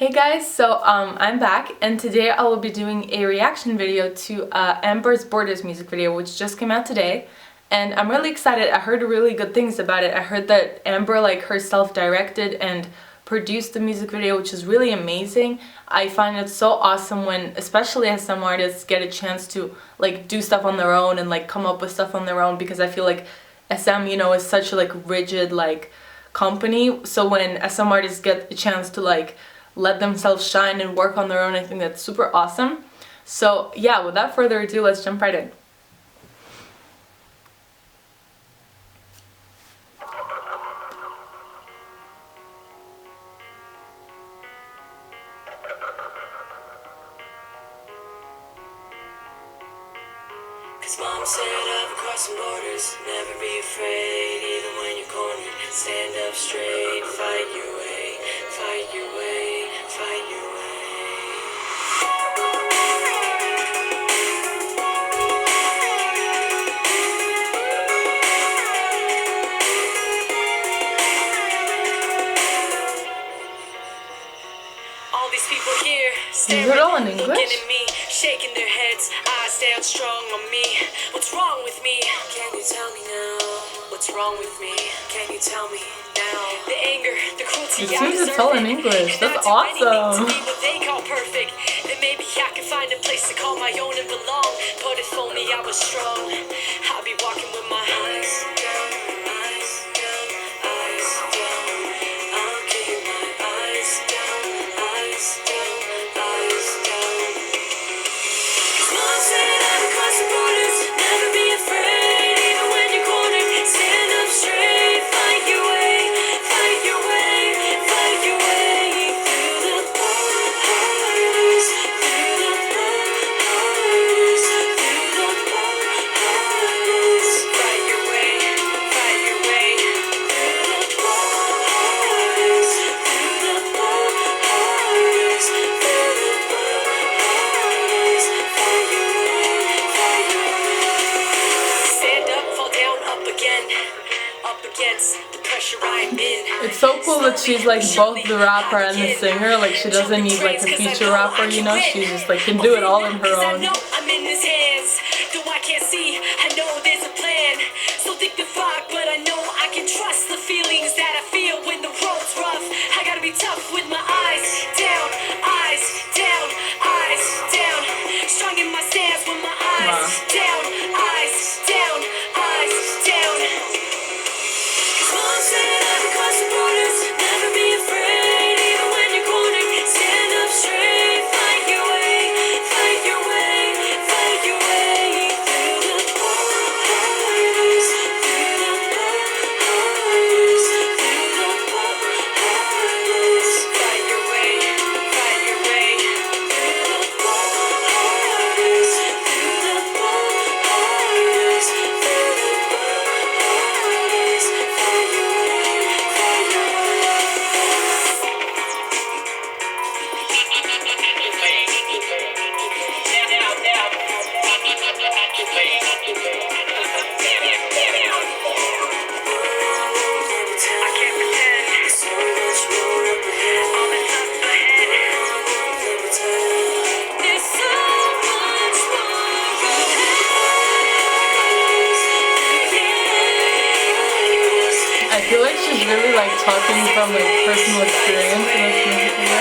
Hey guys, I'm back and today I will be doing a reaction video to Amber's Borders music video, which just came out today, and I'm really excited. I heard really good things about it. I heard that Amber herself directed and produced the music video, which is really amazing. I find it so awesome when especially SM artists get a chance to do stuff on their own and come up with stuff on their own, because I feel like SM, is such a rigid company. So when SM artists get a chance to let themselves shine and work on their own, I think that's super awesome. So yeah, without further ado, let's jump right in. Cause mom said I've crossing borders, never be afraid, even when you're cornered. Stand up straight, fight your way, fight your way, fight your way. All these people here staring, looking at me, shaking their heads, eyes down strong on me. What's wrong with me? Can you tell me now? What's wrong with me? Can you tell me now? The anger, the cruelty, it seems to tell in English. That's awesome. To be what they call perfect. Then maybe I can find a place to call my own and belong. But if only I was strong, I'd be walking with my eyes down, eyes down, eyes down. I'll keep my eyes down, eyes down, eyes down. Cause mom said I'm crossing borders, never be afraid, even when you're cornered. Stand up straight, fight your way, fight your way, fight your way. Through the borders, through the borders, through the borders. Fight your way, fight your way. Through the borders, through the borders, through the borders. Fight your way, fight your way. Stand up, fall down, up again, up against the pressure I'm in. It's so cool that she's both the rapper and the singer. She doesn't need a feature rapper, She just can do it all on her own. I'm in his hands, though I can't see, I know there's a plan. So dignified, but I know I can trust the feelings that I feel when the road's rough. I gotta be tough with my eyes down, eyes down, eyes down. Strong in my stance with my eyes down, eyes down, eyes down. Cause mom said I'm crossing borders, never be afraid, even when you're cornered. Stand up straight, fight your way, fight your way, fight your way. Through the borders, through the borders, through the borders. Fight your way, fight your way. Through the borders, through the borders, through the borders. Fight your way, fight your I feel like she's really talking from personal experience in this music video.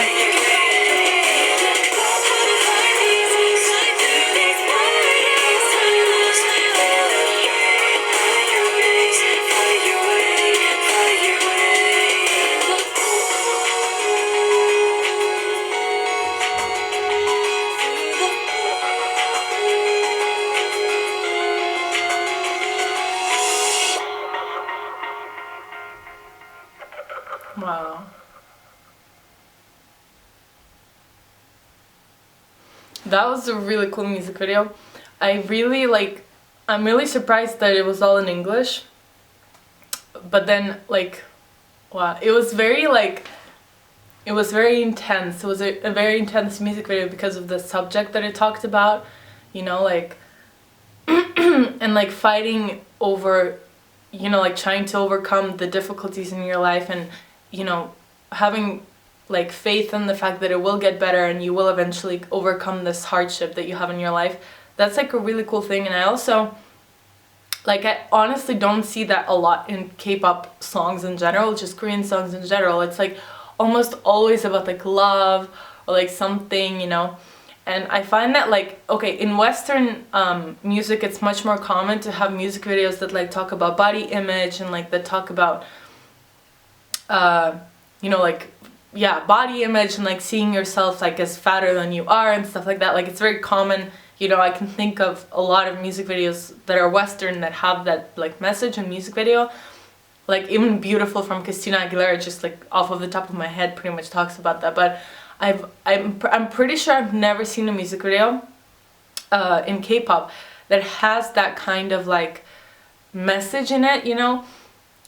Wow. That was a really cool music video. I'm really surprised that it was all in English. But then wow, it was very intense. It was a very intense music video because of the subject that it talked about, and fighting over, trying to overcome the difficulties in your life, and having like faith in the fact that it will get better and you will eventually overcome this hardship that you have in your life. That's like a really cool thing. And I also, like, I honestly don't see that a lot in K-pop songs in general, just Korean songs in general. It's like almost always about like love or like something, you know. And I find that, like, okay, in Western music, it's much more common to have music videos that like talk about body image and like that talk about, you know, like, yeah, body image and like seeing yourself like as fatter than you are and stuff like that. Like, it's very common. You know, I can think of a lot of music videos that are Western that have that like message in music video. Like even Beautiful from Christina Aguilera, just like off of the top of my head, pretty much talks about that. But I'm pretty sure I've never seen a music video in K-pop that has that kind of like message in it, you know?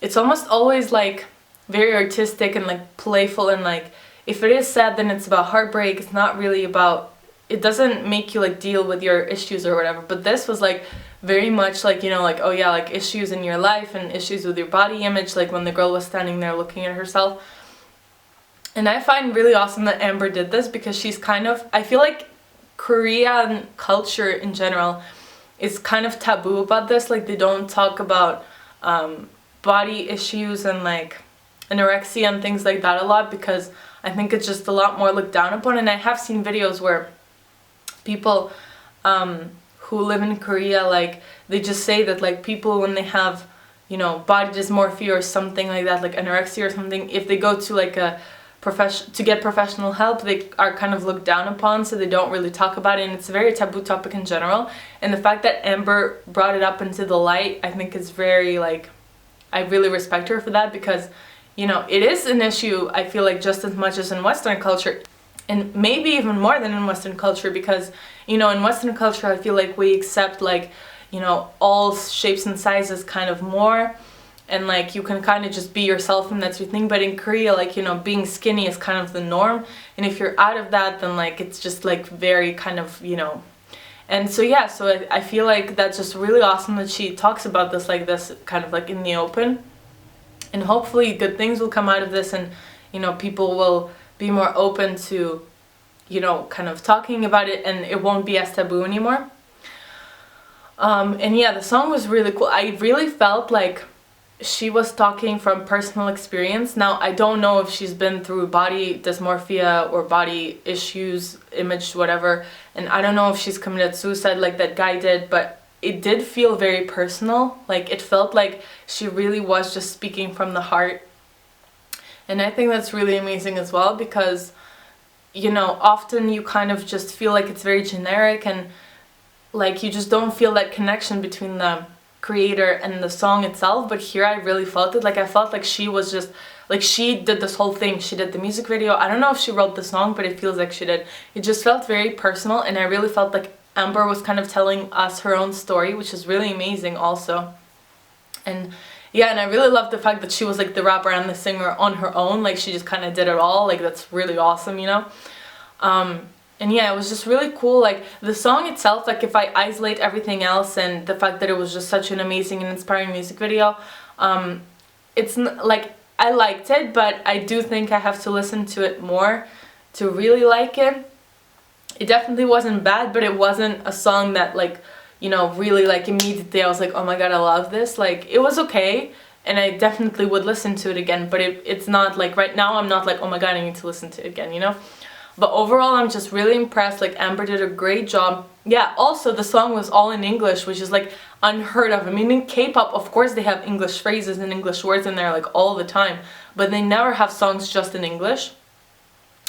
It's almost always like very artistic and like playful, and like if it is sad, then it's about heartbreak. It's not really about, it doesn't make you like deal with your issues or whatever. But this was like very much like, you know, like, oh yeah, like issues in your life and issues with your body image, like when the girl was standing there looking at herself. And I find really awesome that Amber did this, because she's kind of, I feel like Korean culture in general is kind of taboo about this. Like they don't talk about body issues and like anorexia and things like that a lot, because I think it's just a lot more looked down upon. And I have seen videos where people who live in Korea, like they just say that like people, when they have, you know, body dysmorphia or something like that, like anorexia or something, if they go to like a to get professional help, they are kind of looked down upon, so they don't really talk about it, and it's a very taboo topic in general. And the fact that Amber brought it up into the light, I think is very, like, I really respect her for that, because, you know, it is an issue, I feel like, just as much as in Western culture, and maybe even more than in Western culture, because, you know, in Western culture I feel like we accept, like, you know, all shapes and sizes kind of more, and like you can kind of just be yourself and that's your thing. But in Korea, like, you know, being skinny is kind of the norm, and if you're out of that, then like it's just like very kind of, you know. And so yeah, so I feel like that's just really awesome that she talks about this like this, kind of like in the open, and hopefully good things will come out of this, and, you know, people will be more open to, you know, kind of talking about it, and it won't be as taboo anymore. And yeah, the song was really cool. I really felt like she was talking from personal experience. Now, I don't know if she's been through body dysmorphia or body issues, image, whatever, and I don't know if she's committed suicide like that guy did, but it did feel very personal. Like, it felt like she really was just speaking from the heart. And I think that's really amazing as well, because, you know, often you kind of just feel like it's very generic, and like you just don't feel that connection between the creator and the song itself. But here I really felt it. Like, I felt like she was just, like, she did this whole thing. She did the music video. I don't know if she wrote the song, but it feels like she did. It just felt very personal, and I really felt like Amber was kind of telling us her own story, which is really amazing also. And yeah, and I really love the fact that she was like the rapper and the singer on her own. Like, she just kind of did it all. Like, that's really awesome, you know. And yeah, it was just really cool. Like, the song itself, like, if I isolate everything else and the fact that it was just such an amazing and inspiring music video, it's like, I liked it, but I do think I have to listen to it more to really like it. It definitely wasn't bad, but it wasn't a song that, like, you know, really, like, immediately I was like, oh my god, I love this. Like, it was okay, and I definitely would listen to it again, but it's not like, right now I'm not like, oh my god, I need to listen to it again, you know. But overall, I'm just really impressed. Like, Amber did a great job. Yeah, also the song was all in English, which is like unheard of. I mean, in K-pop, of course they have English phrases and English words in there like all the time, but they never have songs just in English.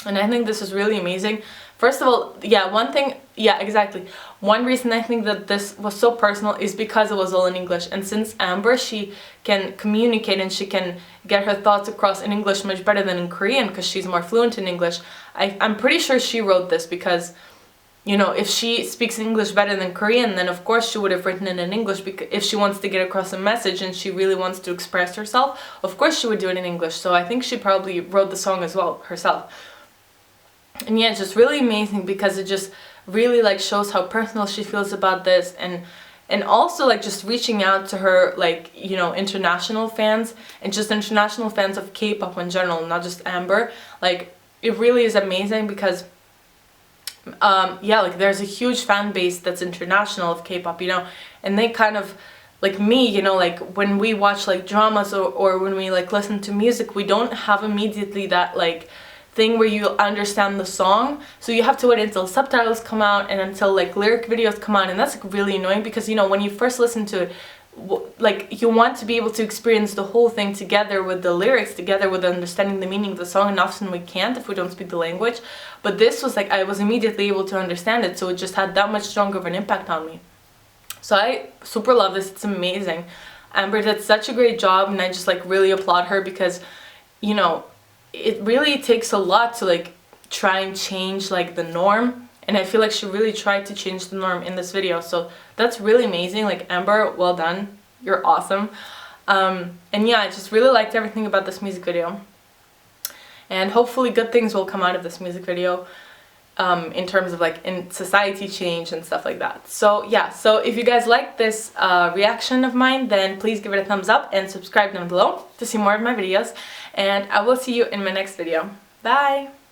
And I think this is really amazing. First of all, yeah, one thing, yeah, exactly. One reason I think that this was so personal is because it was all in English. And since Amber, she can communicate and she can get her thoughts across in English much better than in Korean, because she's more fluent in English. I'm pretty sure she wrote this because, you know, if she speaks English better than Korean, then of course she would have written it in English, because if she wants to get across a message and she really wants to express herself, of course she would do it in English. So I think she probably wrote the song as well herself. And yeah, it's just really amazing, because it just really like shows how personal she feels about this, and also like just reaching out to her, like, you know, international fans, and just international fans of K-pop in general, not just Amber. Like, it really is amazing because yeah, like there's a huge fan base that's international of K-pop, you know, and they kind of, like me, you know, like when we watch like dramas or when we like listen to music, we don't have immediately that like thing where you understand the song, so you have to wait until subtitles come out and until like lyric videos come out, and that's like really annoying because, you know, when you first listen to it, like you want to be able to experience the whole thing together with the lyrics, together with understanding the meaning of the song, and often we can't if we don't speak the language. But this was like I was immediately able to understand it, so it just had that much stronger of an impact on me. So I super love this. It's amazing. Amber did such a great job, and I just like really applaud her because, you know, it really takes a lot to like try and change like the norm, and I feel like she really tried to change the norm in this video, so that's really amazing. Like, Amber, well done, you're awesome. And yeah, I just really liked everything about this music video, and hopefully good things will come out of this music video in terms of like in society change and stuff like that. So yeah, so if you guys like this reaction of mine, then please give it a thumbs up and subscribe down below to see more of my videos, and I will see you in my next video. Bye!